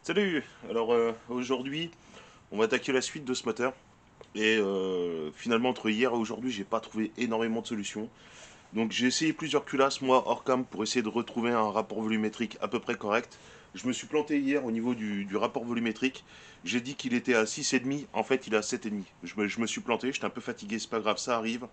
Salut! Alors aujourd'hui, on va attaquer la suite de ce moteur. Et finalement, entre hier et aujourd'hui, j'ai pas trouvé énormément de solutions. Donc j'ai essayé plusieurs culasses, moi, hors cam, pour essayer de retrouver un rapport volumétrique à peu près correct. Je me suis planté hier au niveau du rapport volumétrique. J'ai dit qu'il était à 6,5. En fait, il est à 7,5. Je me suis planté, j'étais un peu fatigué, c'est pas grave, ça arrive.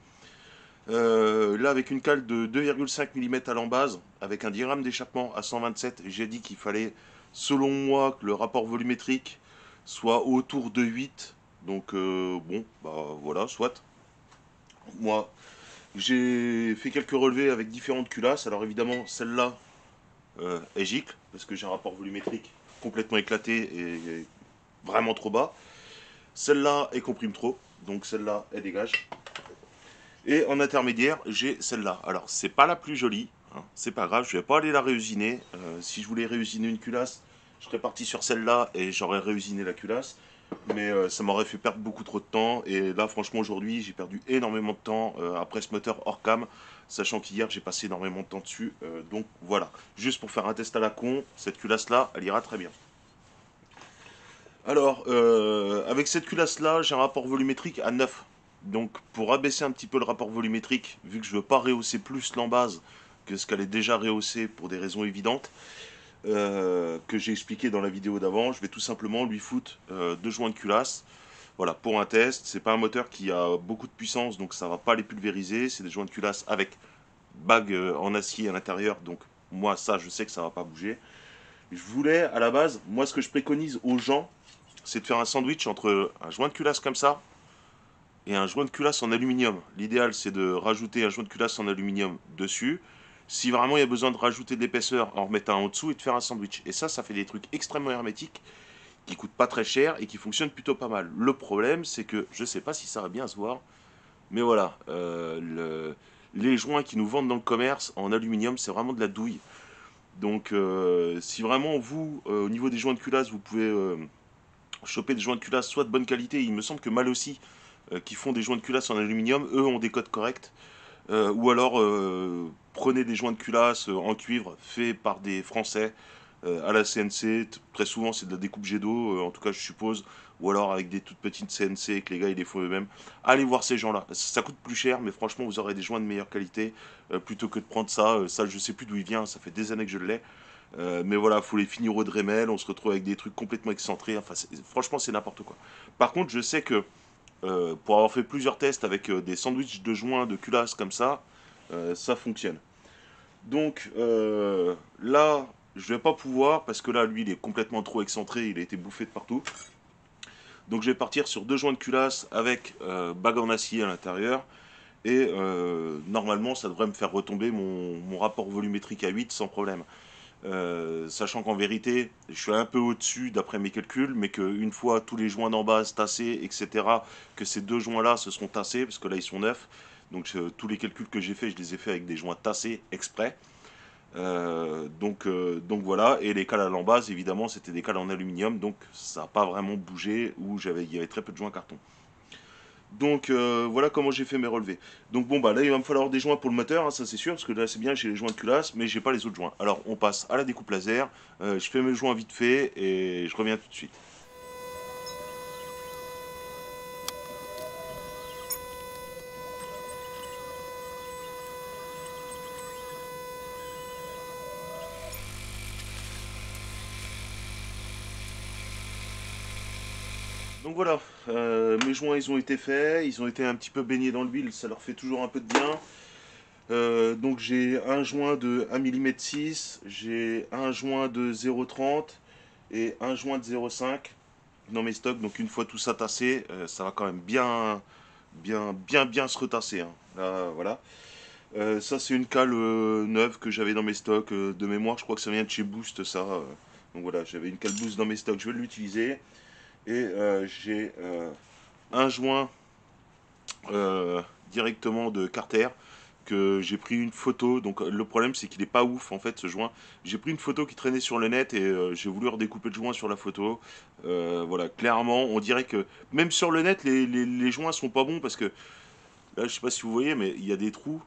Là, avec une cale de 2,5 mm à l'embase, avec un diagramme d'échappement à 127, j'ai dit qu'il fallait, selon moi, que le rapport volumétrique soit autour de 8. Donc, bon, bah voilà, soit. Moi, j'ai fait quelques relevés avec différentes culasses. Alors, évidemment, celle-là est gicle, parce que j'ai un rapport volumétrique complètement éclaté et vraiment trop bas. Celle-là, elle comprime trop, donc celle-là, elle dégage. Et en intermédiaire, j'ai celle-là. Alors, c'est pas la plus jolie, hein, c'est pas grave, je vais pas aller la réusiner. Si je voulais réusiner une culasse, je serais parti sur celle-là et j'aurais réusiné la culasse. Mais ça m'aurait fait perdre beaucoup trop de temps. Et là, franchement, aujourd'hui, j'ai perdu énormément de temps après ce moteur hors cam, sachant qu'hier, j'ai passé énormément de temps dessus. Donc voilà, juste pour faire un test à la con, cette culasse-là, elle ira très bien. Alors, avec cette culasse-là, j'ai un rapport volumétrique à 9. Donc, pour abaisser un petit peu le rapport volumétrique, vu que je ne veux pas rehausser plus l'embase que ce qu'elle est déjà rehaussée pour des raisons évidentes, que j'ai expliqué dans la vidéo d'avant, je vais tout simplement lui foutre deux joints de culasse. Voilà, pour un test. C'est pas un moteur qui a beaucoup de puissance, donc ça va pas les pulvériser. C'est des joints de culasse avec bague en acier à l'intérieur, donc moi, ça, je sais que ça va pas bouger. Je voulais, à la base, moi, ce que je préconise aux gens, c'est de faire un sandwich entre un joint de culasse comme ça et un joint de culasse en aluminium. L'idéal, c'est de rajouter un joint de culasse en aluminium dessus. Si vraiment il y a besoin de rajouter de l'épaisseur, en remettre un en dessous et de faire un sandwich. Et ça fait des trucs extrêmement hermétiques qui coûtent pas très cher et qui fonctionnent plutôt pas mal. Le problème, c'est que je sais pas si ça va bien se voir, mais voilà, les joints qui nous vendent dans le commerce en aluminium, c'est vraiment de la douille. Donc, si vraiment vous, au niveau des joints de culasse, vous pouvez choper des joints de culasse soit de bonne qualité, il me semble que Mal aussi, qui font des joints de culasse en aluminium, eux ont des codes corrects. Ou alors prenez des joints de culasse en cuivre faits par des Français à la CNC. Très souvent c'est de la découpe jet d'eau, en tout cas je suppose. Ou alors avec des toutes petites CNC que les gars ils les font eux-mêmes. Allez voir ces gens-là. Ça coûte plus cher, mais franchement vous aurez des joints de meilleure qualité plutôt que de prendre ça. Ça je sais plus d'où il vient, ça fait des années que je l'ai. Mais voilà, faut les finir au Dremel, on se retrouve avec des trucs complètement excentrés. Enfin, franchement, c'est n'importe quoi. Par contre, je sais que pour avoir fait plusieurs tests avec des sandwichs de joints, de culasse comme ça fonctionne. Donc là, je vais pas pouvoir parce que là, lui, il est complètement trop excentré, il a été bouffé de partout. Donc je vais partir sur deux joints de culasse avec bague en acier à l'intérieur. Et normalement, ça devrait me faire retomber mon rapport volumétrique à 8 sans problème. Sachant qu'en vérité, je suis un peu au-dessus d'après mes calculs, mais qu'une fois tous les joints d'en base tassés, etc., que ces deux joints-là se seront tassés, parce que là ils sont neufs, donc tous les calculs que j'ai faits, je les ai faits avec des joints tassés exprès. Donc voilà, et les cales à l'embase, évidemment, c'était des cales en aluminium, donc ça n'a pas vraiment bougé, ou il y avait très peu de joints carton. Donc voilà comment j'ai fait mes relevés. Donc bon bah là il va me falloir des joints pour le moteur, hein, ça c'est sûr, parce que là c'est bien, j'ai les joints de culasse, mais j'ai pas les autres joints. Alors on passe à la découpe laser, je fais mes joints vite fait et je reviens tout de suite. Donc voilà, mes joints ils ont été faits, ils ont été un petit peu baignés dans l'huile, ça leur fait toujours un peu de bien. Donc j'ai un joint de 1 mm 6, j'ai un joint de 0,30 et un joint de 0,5 dans mes stocks. Donc une fois tout ça tassé, ça va quand même bien se retasser, hein. Là, voilà. Ça c'est une cale neuve que j'avais dans mes stocks de mémoire. Je crois que ça vient de chez Boost ça. Donc voilà, j'avais une cale Boost dans mes stocks, je vais l'utiliser. Et j'ai un joint euh, directement de Carter que j'ai pris une photo. Donc le problème c'est qu'il est pas ouf en fait ce joint. J'ai pris une photo qui traînait sur le net et j'ai voulu redécouper le joint sur la photo. Voilà, clairement on dirait que même sur le net les joints sont pas bons parce que là je sais pas si vous voyez mais il y a des trous.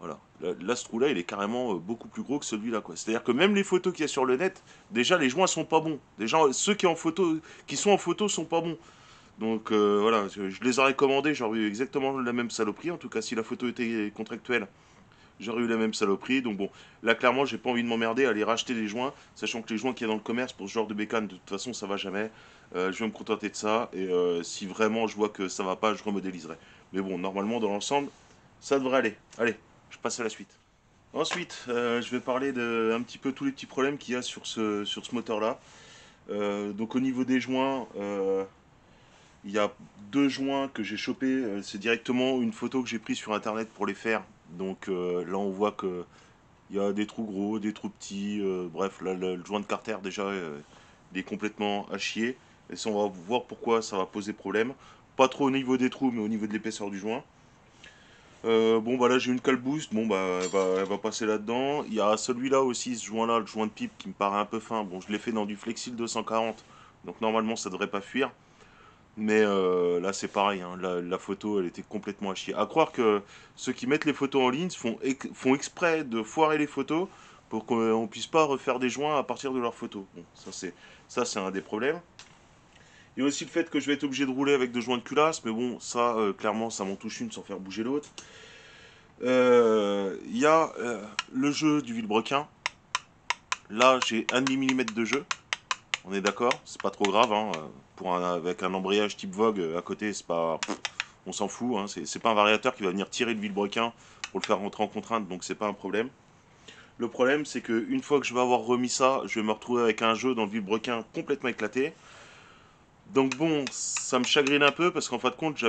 Voilà. Là, ce trou-là, il est carrément beaucoup plus gros que celui-là, quoi. C'est-à-dire que même les photos qu'il y a sur le net, déjà, les joints sont pas bons. Déjà, ceux qui sont en photo sont pas bons. Donc voilà, je les aurais commandés, j'aurais eu exactement la même saloperie. En tout cas, si la photo était contractuelle, j'aurais eu la même saloperie. Donc bon, là, clairement, j'ai pas envie de m'emmerder à aller racheter des joints, sachant que les joints qu'il y a dans le commerce pour ce genre de bécane, de toute façon, ça va jamais. Je vais me contenter de ça. Et si vraiment je vois que ça va pas, je remodéliserai. Mais bon, normalement, dans l'ensemble, ça devrait aller. Allez, je passe à la suite. Ensuite, je vais parler de un petit peu tous les petits problèmes qu'il y a sur ce moteur-là. Donc au niveau des joints, il y a deux joints que j'ai chopés. C'est directement une photo que j'ai prise sur internet pour les faire. Donc là on voit que il y a des trous gros, des trous petits. Bref, là le joint de carter déjà il est complètement à chier. Et ça on va voir pourquoi ça va poser problème. Pas trop au niveau des trous, mais au niveau de l'épaisseur du joint. Bon bah là j'ai une cale boost, bon bah elle va passer là-dedans. Il y a celui-là aussi, ce joint-là, le joint de pipe qui me paraît un peu fin. Bon je l'ai fait dans du Flexil 240, donc normalement ça devrait pas fuir. Mais là c'est pareil, hein, la photo elle était complètement à chier. À croire que ceux qui mettent les photos en ligne font exprès de foirer les photos pour qu'on puisse pas refaire des joints à partir de leurs photos. Bon ça c'est un des problèmes. Il y a aussi le fait que je vais être obligé de rouler avec deux joints de culasse, mais bon ça clairement ça m'en touche une sans faire bouger l'autre. Il y a le jeu du vilebrequin. Là, j'ai 1,5 mm de jeu. On est d'accord, c'est pas trop grave. Hein. Avec un embrayage type Vogue à côté, c'est pas, on s'en fout. Hein. C'est pas un variateur qui va venir tirer le vilebrequin pour le faire rentrer en contrainte, donc c'est pas un problème. Le problème, c'est que une fois que je vais avoir remis ça, je vais me retrouver avec un jeu dans le vilebrequin complètement éclaté. Donc bon, ça me chagrine un peu parce qu'en fin de compte,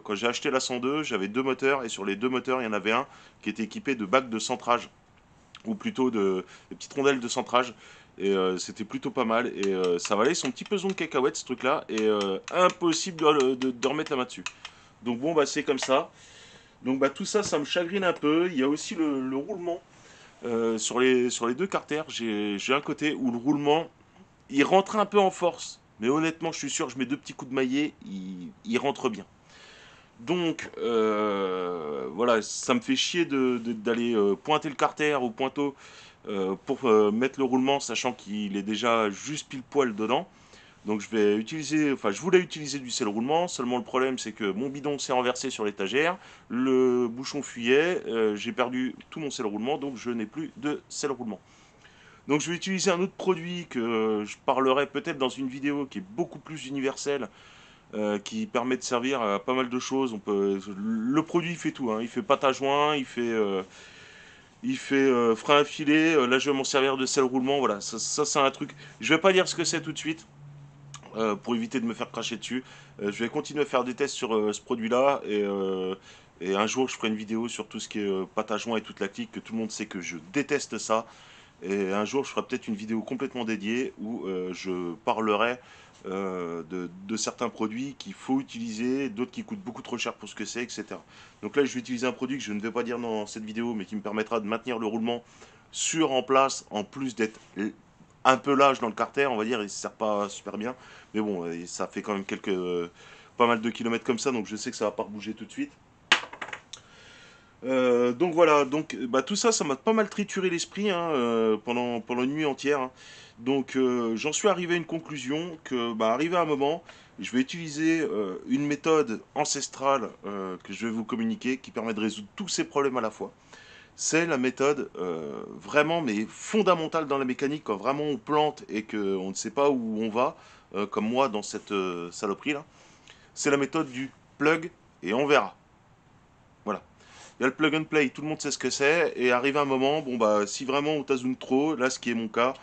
quand j'ai acheté la 102, j'avais deux moteurs et sur les deux moteurs, il y en avait un qui était équipé de bacs de centrage ou plutôt de petites rondelles de centrage. Et c'était plutôt pas mal. Et ça valait son petit pesant de cacahuètes ce truc-là. Et impossible de remettre la main dessus. Donc bon, bah c'est comme ça. Donc bah tout ça, ça me chagrine un peu. Il y a aussi le roulement. Sur les deux carters, j'ai un côté où le roulement, il rentre un peu en force. Mais honnêtement, je suis sûr, je mets deux petits coups de maillet, il rentre bien. Donc, voilà, ça me fait chier d'aller pointer le carter au pointeau pour mettre le roulement, sachant qu'il est déjà juste pile poil dedans. Donc, je voulais utiliser du sel roulement, seulement le problème c'est que mon bidon s'est renversé sur l'étagère, le bouchon fuyait, j'ai perdu tout mon sel roulement, donc je n'ai plus de sel roulement. Donc, je vais utiliser un autre produit que je parlerai peut-être dans une vidéo qui est beaucoup plus universelle qui permet de servir à pas mal de choses. Le produit il fait tout, hein. Il fait pâte à joint, il fait frein à filet. Là je vais m'en servir de sel roulement. Voilà, ça c'est un truc. Je vais pas dire ce que c'est tout de suite pour éviter de me faire cracher dessus. Je vais continuer à faire des tests sur ce produit-là et un jour je ferai une vidéo sur tout ce qui est pâte à joint et toute la clique, que tout le monde sait que je déteste ça. Et un jour, je ferai peut-être une vidéo complètement dédiée où je parlerai de certains produits qu'il faut utiliser, d'autres qui coûtent beaucoup trop cher pour ce que c'est, etc. Donc là, je vais utiliser un produit que je ne vais pas dire dans cette vidéo, mais qui me permettra de maintenir le roulement sûr en place, en plus d'être un peu large dans le carter, on va dire, il ne sert pas super bien. Mais bon, ça fait quand même pas mal de kilomètres comme ça, donc je sais que ça va pas bouger tout de suite. Donc voilà, donc bah, tout ça, ça m'a pas mal trituré l'esprit hein, pendant une nuit entière. Hein. Donc j'en suis arrivé à une conclusion que, bah, arrivé à un moment, je vais utiliser une méthode ancestrale que je vais vous communiquer qui permet de résoudre tous ces problèmes à la fois. C'est la méthode vraiment, mais fondamentale dans la mécanique, quand vraiment on plante et qu'on ne sait pas où on va, comme moi dans cette saloperie là. C'est la méthode du plug et on verra. Voilà. Il y a le plug and play, tout le monde sait ce que c'est, et arrive un moment, bon bah si vraiment on tazoune trop, là ce qui est mon cas,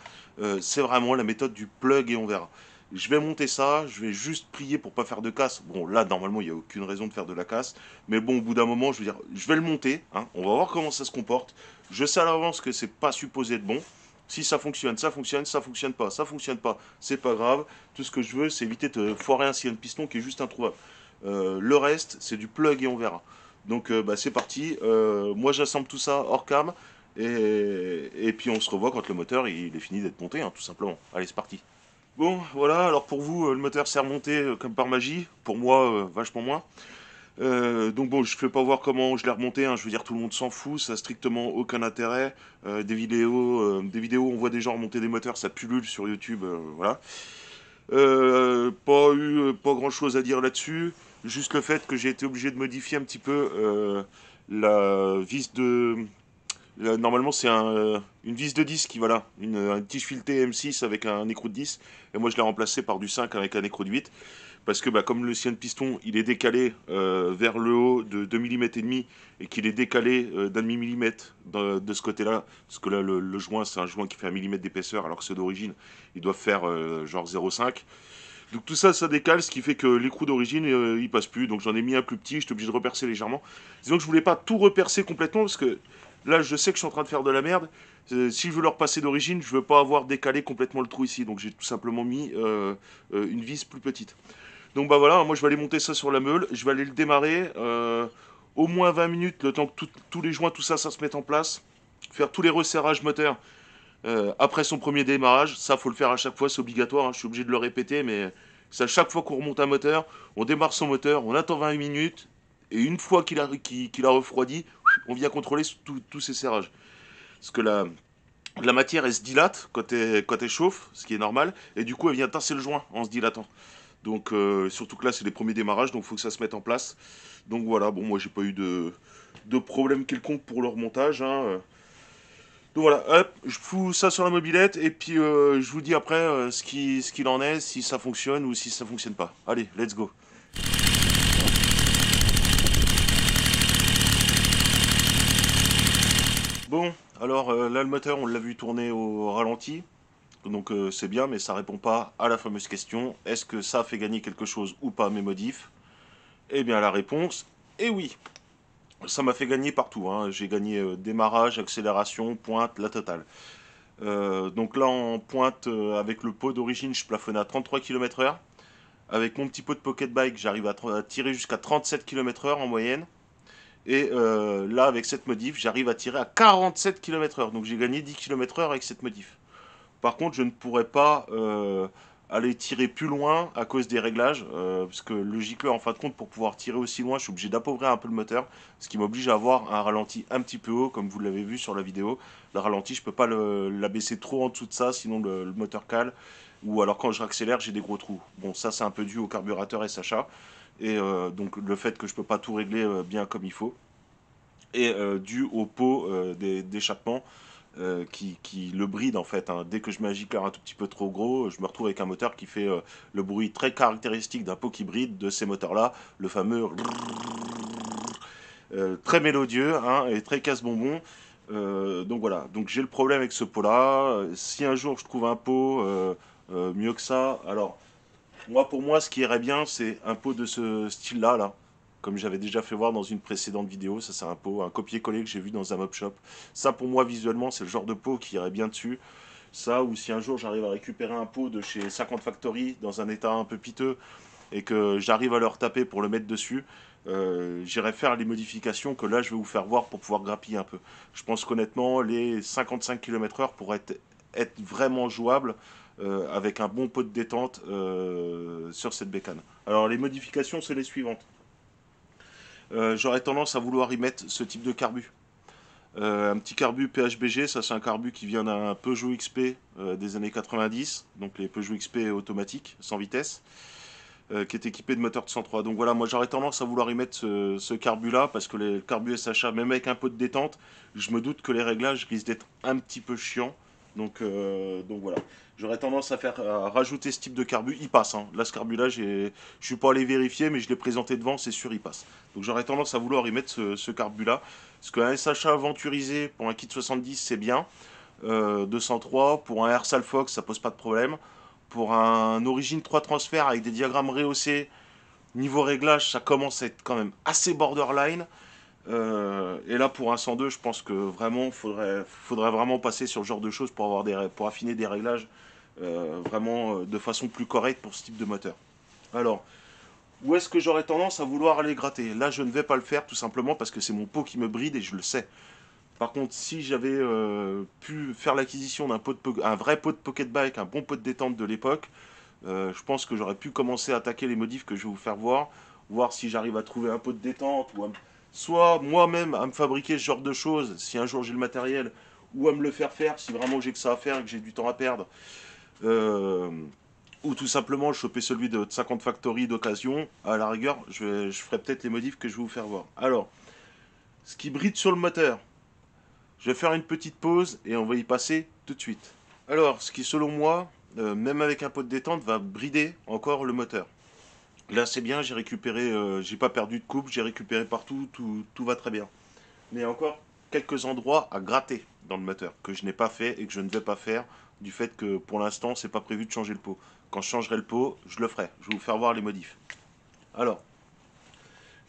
c'est vraiment la méthode du plug et on verra. Je vais monter ça, je vais juste prier pour pas faire de casse. Bon là normalement il n'y a aucune raison de faire de la casse, mais bon au bout d'un moment je veux dire, je vais le monter, hein, on va voir comment ça se comporte. Je sais à l'avance que c'est pas supposé être bon. Si ça fonctionne, ça fonctionne, ça fonctionne pas, c'est pas grave. Tout ce que je veux c'est éviter de foirer un sillon de piston qui est juste introuvable. Le reste c'est du plug et on verra. Donc bah, c'est parti. Moi j'assemble tout ça hors cam. Et puis on se revoit quand le moteur il est fini d'être monté, hein, tout simplement. Allez, c'est parti. Bon, voilà, alors pour vous, le moteur s'est remonté comme par magie. Pour moi, vachement moins. Donc bon, je ne fais pas voir comment je l'ai remonté, hein. Je veux dire, tout le monde s'en fout, ça a strictement aucun intérêt. Des vidéos, on voit des gens remonter des moteurs, ça pullule sur YouTube, voilà. Pas grand chose à dire là-dessus. Juste le fait que j'ai été obligé de modifier un petit peu la vis de. Normalement, c'est une vis de 10 qui, voilà, un tige fileté M6 avec un écrou de 10. Et moi, je l'ai remplacé par du 5 avec un écrou de 8. Parce que bah, comme le sien de piston, il est décalé vers le haut de 2 mm et demi et qu'il est décalé d'un demi-millimètre de ce côté-là, parce que là, le joint, c'est un joint qui fait 1 mm d'épaisseur, alors que ceux d'origine, ils doivent faire genre 0,5. Donc tout ça, ça décale, ce qui fait que l'écrou d'origine, il passe plus. Donc j'en ai mis un plus petit, j'étais obligé de repercer légèrement. Disons que je voulais pas tout repercer complètement, parce que là, je sais que je suis en train de faire de la merde. Si je veux le repasser d'origine, je veux pas avoir décalé complètement le trou ici. Donc j'ai tout simplement mis une vis plus petite. Donc bah voilà, moi je vais aller monter ça sur la meule, je vais aller le démarrer, au moins 20 minutes, le temps que tous les joints, tout ça, ça se mette en place, faire tous les resserrages moteurs après son premier démarrage, ça faut le faire à chaque fois, c'est obligatoire, hein, je suis obligé de le répéter, mais c'est à chaque fois qu'on remonte un moteur, on démarre son moteur, on attend 20 minutes, et une fois qu'il a refroidi, on vient contrôler tous ces serrages. Parce que la matière, elle se dilate quand elle chauffe, ce qui est normal, et du coup elle vient tasser le joint en se dilatant. Donc surtout que là c'est les premiers démarrages, donc il faut que ça se mette en place. Donc voilà, bon moi j'ai pas eu de problème quelconque pour le remontage, hein. Donc voilà, hop, je fous ça sur la mobilette et puis je vous dis après ce qu'il en est, si ça fonctionne ou si ça fonctionne pas. Allez, let's go. Bon, alors là le moteur on l'a vu tourner au ralenti, donc c'est bien, mais ça répond pas à la fameuse question, est-ce que ça fait gagner quelque chose ou pas mes modifs? Eh bien la réponse est oui. Ça m'a fait gagner partout, hein. J'ai gagné démarrage, accélération, pointe, la totale. Donc là en pointe, avec le pot d'origine, je plafonnais à 33 km/h. Avec mon petit pot de pocket bike, j'arrive à tirer jusqu'à 37 km/h en moyenne. Et là, avec cette modif, j'arrive à tirer à 47 km/h. Donc j'ai gagné 10 km/h avec cette modif. Par contre, je ne pourrais pas aller tirer plus loin à cause des réglages, parce que logiquement, en fin de compte, pour pouvoir tirer aussi loin, je suis obligé d'appauvrir un peu le moteur, ce qui m'oblige à avoir un ralenti un petit peu haut, comme vous l'avez vu sur la vidéo. Le ralenti, je peux pas l'abaisser trop en dessous de ça, sinon le moteur cale. Ou alors quand je accélère, j'ai des gros trous. Bon, ça c'est un peu dû au carburateur SHA, et donc le fait que je peux pas tout régler bien comme il faut, et dû au pot d'échappement qui le bride en fait, hein. Dès que je mets un gicleur un tout petit peu trop gros, je me retrouve avec un moteur qui fait le bruit très caractéristique d'un pot qui bride de ces moteurs-là, le fameux très mélodieux, hein, et très casse-bonbon. Donc voilà, donc j'ai le problème avec ce pot-là. Si un jour je trouve un pot mieux que ça, alors moi pour moi ce qui irait bien c'est un pot de ce style-là, là. Comme j'avais déjà fait voir dans une précédente vidéo, ça c'est un pot, un copier-coller que j'ai vu dans un mob shop. Ça pour moi visuellement c'est le genre de pot qui irait bien dessus. Ça, ou si un jour j'arrive à récupérer un pot de chez 50 Factory dans un état un peu piteux et que j'arrive à leur taper pour le mettre dessus, j'irai faire les modifications que là je vais vous faire voir pour pouvoir grappiller un peu. Je pense qu'honnêtement, les 55 km/h pourraient être vraiment jouables avec un bon pot de détente sur cette bécane. Alors les modifications, c'est les suivantes. J'aurais tendance à vouloir y mettre ce type de carbu. Un petit carbu PHBG, ça c'est un carbu qui vient d'un Peugeot XP des années 90, donc les Peugeot XP automatiques, sans vitesse, qui est équipé de moteur de 103. Donc voilà, moi j'aurais tendance à vouloir y mettre ce carbu-là, parce que les carbus SHA, même avec un pot de détente, je me doute que les réglages risquent d'être un petit peu chiants. Donc voilà, j'aurais tendance à rajouter ce type de carbu. Il passe, hein. Là, ce carbu-là, je suis pas allé vérifier, mais je l'ai présenté devant, c'est sûr, il passe. Donc j'aurais tendance à vouloir y mettre ce carbu-là. Parce qu'un SHA aventurisé pour un kit 70, c'est bien. 203, pour un Air Fox, ça pose pas de problème. Pour un Origine 3 transfert avec des diagrammes rehaussés, niveau réglage, ça commence à être quand même assez borderline. Et là, pour un 102, je pense que vraiment, faudrait vraiment passer sur ce genre de choses pour affiner des réglages vraiment de façon plus correcte pour ce type de moteur. Alors, où est-ce que j'aurais tendance à vouloir aller gratter? Là, je ne vais pas le faire tout simplement parce que c'est mon pot qui me bride et je le sais. Par contre, si j'avais pu faire l'acquisition un vrai pot de pocket bike, un bon pot de détente de l'époque, je pense que j'aurais pu commencer à attaquer les modifs que je vais vous faire voir. voir si j'arrive à trouver un pot de détente, ou soit moi-même à me fabriquer ce genre de choses, si un jour j'ai le matériel, ou à me le faire faire, si vraiment j'ai que ça à faire et que j'ai du temps à perdre. Euh, ou tout simplement choper celui de 50 Factory d'occasion. À la rigueur, je ferai peut-être les modifs que je vais vous faire voir. Alors, ce qui bride sur le moteur, je vais faire une petite pause et on va y passer tout de suite. Alors, ce qui selon moi, même avec un pot de détente, va brider encore le moteur. Là c'est bien, j'ai récupéré, j'ai pas perdu de coupe, j'ai récupéré partout, tout va très bien. Mais encore quelques endroits à gratter dans le moteur que je n'ai pas fait et que je ne vais pas faire du fait que pour l'instant c'est pas prévu de changer le pot. Quand je changerai le pot, je le ferai. Je vais vous faire voir les modifs. Alors,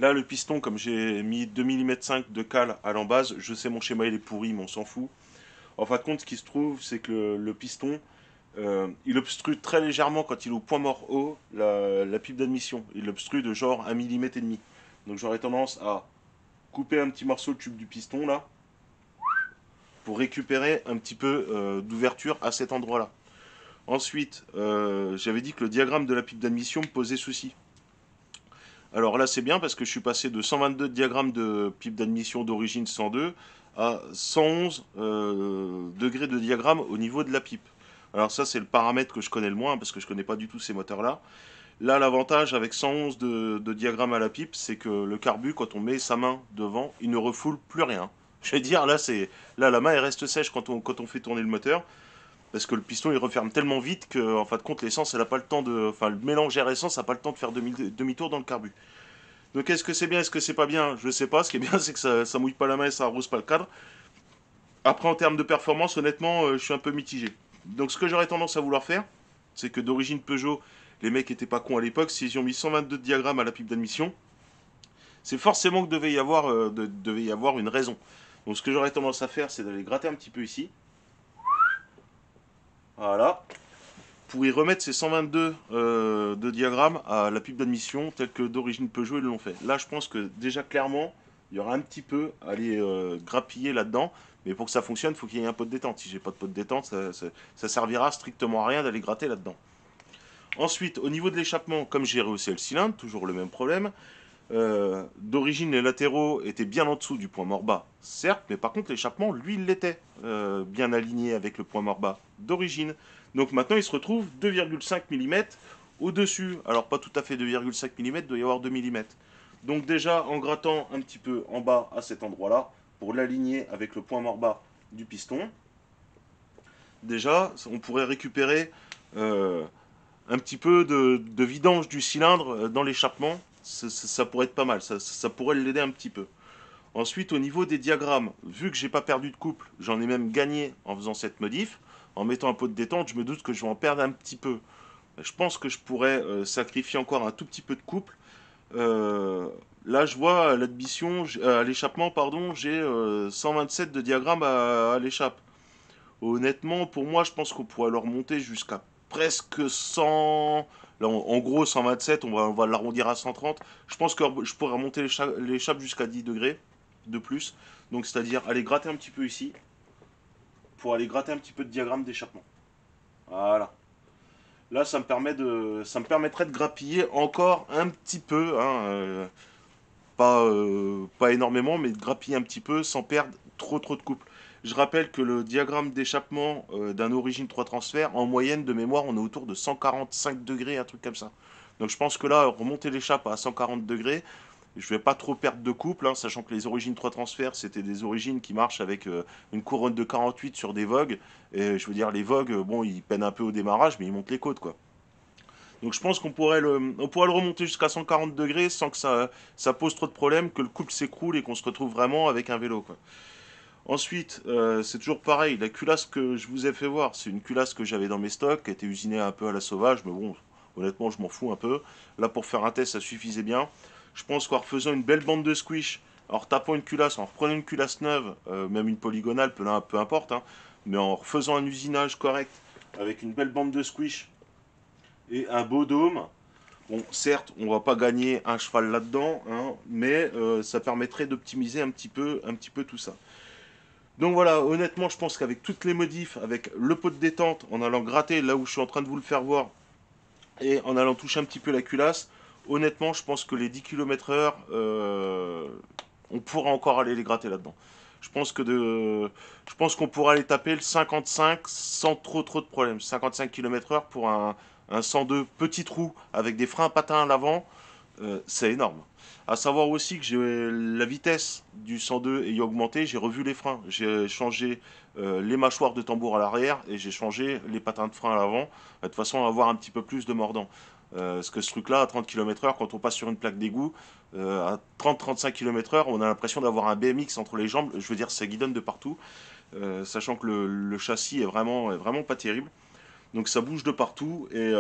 là le piston, comme j'ai mis 2 mm 5 de cale à l'embase, je sais mon schéma il est pourri, mais on s'en fout. En fin de compte, ce qui se trouve, c'est que le piston, il obstrue très légèrement quand il est au point mort haut la pipe d'admission. Il obstrue de genre 1 mm et demi. Donc j'aurais tendance à couper un petit morceau de tube du piston là pour récupérer un petit peu d'ouverture à cet endroit-là. Ensuite, j'avais dit que le diagramme de la pipe d'admission me posait souci. Alors là, c'est bien parce que je suis passé de 122 diagrammes de pipe d'admission d'origine 102 à 111 degrés de diagramme au niveau de la pipe. Alors ça, c'est le paramètre que je connais le moins parce que je connais pas du tout ces moteurs-là. Là, l'avantage avec 111 de diagramme à la pipe, c'est que le carbu, quand on met sa main devant, il ne refoule plus rien. Je veux dire, là la main elle reste sèche quand on fait tourner le moteur, parce que le piston il referme tellement vite que, en fin de compte, l'essence elle a pas le temps de, enfin le mélange air-essence n'a pas le temps de faire demi-tour dans le carbu. Donc est-ce que c'est bien, est-ce que c'est pas bien? Je sais pas. Ce qui est bien, c'est que ça mouille pas la main et ça arrose pas le cadre. Après, en termes de performance, honnêtement, je suis un peu mitigé. Donc ce que j'aurais tendance à vouloir faire, c'est que d'origine Peugeot, les mecs étaient pas cons à l'époque, s'ils ont mis 122 diagrammes à la pipe d'admission, c'est forcément que devait y avoir une raison. Donc ce que j'aurais tendance à faire, c'est d'aller gratter un petit peu ici. Voilà. Pour y remettre ces 122 de diagrammes à la pipe d'admission, telle que d'origine Peugeot ils l'ont fait. Là, je pense que déjà clairement, il y aura un petit peu à aller grappiller là-dedans. Mais pour que ça fonctionne, il faut qu'il y ait un pot de détente. Si j'ai pas de pot de détente, ça servira strictement à rien d'aller gratter là-dedans. Ensuite, au niveau de l'échappement, comme j'ai rehaussé le cylindre, toujours le même problème. D'origine, les latéraux étaient bien en dessous du point mort bas, certes, mais par contre, l'échappement, lui, il l'était bien aligné avec le point mort bas d'origine. Donc maintenant, il se retrouve 2,5 mm au-dessus. Alors, pas tout à fait 2,5 mm, il doit y avoir 2 mm. Donc, déjà, en grattant un petit peu en bas à cet endroit-là, pour l'aligner avec le point mort bas du piston, déjà, on pourrait récupérer un petit peu de vidange du cylindre dans l'échappement. Ça pourrait être pas mal, ça pourrait l'aider un petit peu. Ensuite, au niveau des diagrammes, vu que j'ai pas perdu de couple, j'en ai même gagné en faisant cette modif. En mettant un pot de détente, je me doute que je vais en perdre un petit peu. Je pense que je pourrais sacrifier encore un tout petit peu de couple. Euh, Là, je vois à l'admission, à l'échappement, pardon, j'ai 127 de diagrammes à l'échappe. Honnêtement, pour moi, je pense qu'on pourrait leur monter jusqu'à presque 100. Là, en gros, 127, on va l'arrondir à 130. Je pense que je pourrais remonter l'échappe jusqu'à 10 degrés de plus. Donc, c'est-à-dire aller gratter un petit peu ici pour aller gratter un petit peu de diagramme d'échappement. Voilà. Là, ça me permettrait de grappiller encore un petit peu, hein, pas énormément, mais de grappiller un petit peu sans perdre trop de couple. Je rappelle que le diagramme d'échappement d'un origine 3 transfert, en moyenne de mémoire, on est autour de 145 degrés, un truc comme ça. Donc je pense que là, remonter l'échappe à 140 degrés, je vais pas trop perdre de couple, hein, sachant que les origines 3 transferts, c'était des origines qui marchent avec une couronne de 48 sur des Vogue. Et je veux dire, les Vogue, bon, ils peinent un peu au démarrage, mais ils montent les côtes, quoi. Donc je pense on pourrait le remonter jusqu'à 140 degrés sans que ça pose trop de problèmes, que le couple s'écroule et qu'on se retrouve vraiment avec un vélo, quoi. Ensuite, c'est toujours pareil, la culasse que je vous ai fait voir, c'est une culasse que j'avais dans mes stocks, qui a été usinée un peu à la sauvage, mais bon, honnêtement, je m'en fous un peu. Là, pour faire un test, ça suffisait bien. Je pense qu'en refaisant une belle bande de squish, en retapant une culasse, en reprenant une culasse neuve, même une polygonale, peu importe, hein, mais en refaisant un usinage correct, avec une belle bande de squish et un beau dôme, bon, certes, on va pas gagner un cheval là-dedans, hein, mais ça permettrait d'optimiser un petit peu tout ça. Donc voilà, honnêtement, je pense qu'avec toutes les modifs, avec le pot de détente, en allant gratter là où je suis en train de vous le faire voir, et en allant toucher un petit peu la culasse, honnêtement, je pense que les 10 km/h, on pourra encore aller les gratter là-dedans. Je pense que je pense qu'on pourra aller taper le 55 sans trop de problèmes. 55 km/h pour un 102 petit trou avec des freins patins à l'avant, c'est énorme. À savoir aussi que la vitesse du 102 ayant augmenté, j'ai revu les freins. J'ai changé les mâchoires de tambour à l'arrière et j'ai changé les patins de frein à l'avant, de façon à avoir un petit peu plus de mordant. Parce que ce truc-là, à 30 km/h, quand on passe sur une plaque d'égout, à 30-35 km/h, on a l'impression d'avoir un BMX entre les jambes. Je veux dire, ça guidonne de partout, sachant que le châssis est vraiment pas terrible. Donc ça bouge de partout et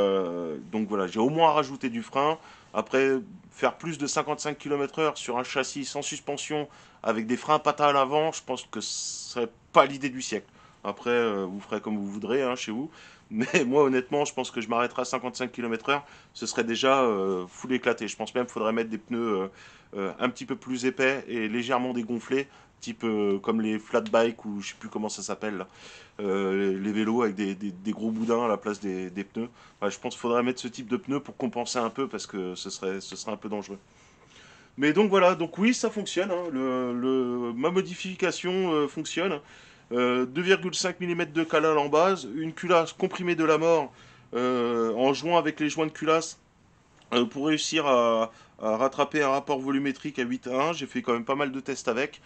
donc voilà, j'ai au moins rajouté du frein. Après, faire plus de 55 km/h sur un châssis sans suspension avec des freins patins à l'avant, je pense que ce serait pas l'idée du siècle. Après, vous ferez comme vous voudrez hein, chez vous. Mais moi, honnêtement, je pense que je m'arrêterai à 55 km/h. Ce serait déjà full éclaté. Je pense même qu'il faudrait mettre des pneus un petit peu plus épais et légèrement dégonflés, type comme les flat bikes ou je sais plus comment ça s'appelle là. Les vélos avec des gros boudins à la place des pneus. Ouais, je pense qu'il faudrait mettre ce type de pneus pour compenser un peu parce que ce serait un peu dangereux. Mais donc voilà, donc oui, ça fonctionne. Hein. Ma modification fonctionne. 2,5 mm de canal en base, une culasse comprimée de la mort en jouant avec les joints de culasse pour réussir à rattraper un rapport volumétrique à 8:1. J'ai fait quand même pas mal de tests avec.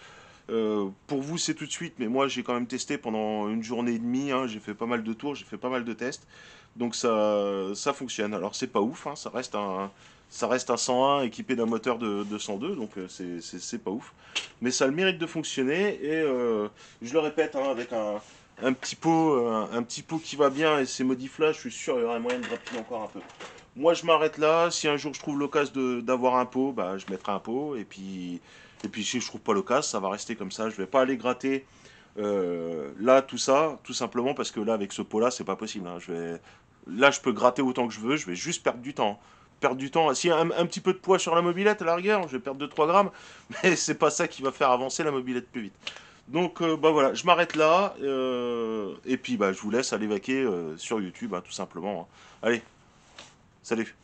Pour vous, c'est tout de suite, mais moi j'ai quand même testé pendant une journée et demie. Hein, j'ai fait pas mal de tours, j'ai fait pas mal de tests. Donc ça fonctionne. Alors c'est pas ouf, hein, ça reste un 101 équipé d'un moteur de 102, donc c'est pas ouf. Mais ça a le mérite de fonctionner et je le répète, hein, avec un petit pot qui va bien et ces modifs-là, je suis sûr qu'il y aurait moyen de grappiller encore un peu. Moi je m'arrête là. Si un jour je trouve l'occasion d'avoir un pot, bah, je mettrai un pot et puis si je trouve pas l'occasion, ça va rester comme ça. Je vais pas aller gratter là tout ça, tout simplement parce que là avec ce pot là, c'est pas possible. Hein. Là je peux gratter autant que je veux, je vais juste perdre du temps. Perdre du temps. S'il y a un petit peu de poids sur la mobilette à la rigueur, je vais perdre 2-3 grammes, mais c'est pas ça qui va faire avancer la mobilette plus vite. Donc bah voilà, je m'arrête là et puis bah je vous laisse aller vaquer sur YouTube, hein, tout simplement. Hein. Allez, salut.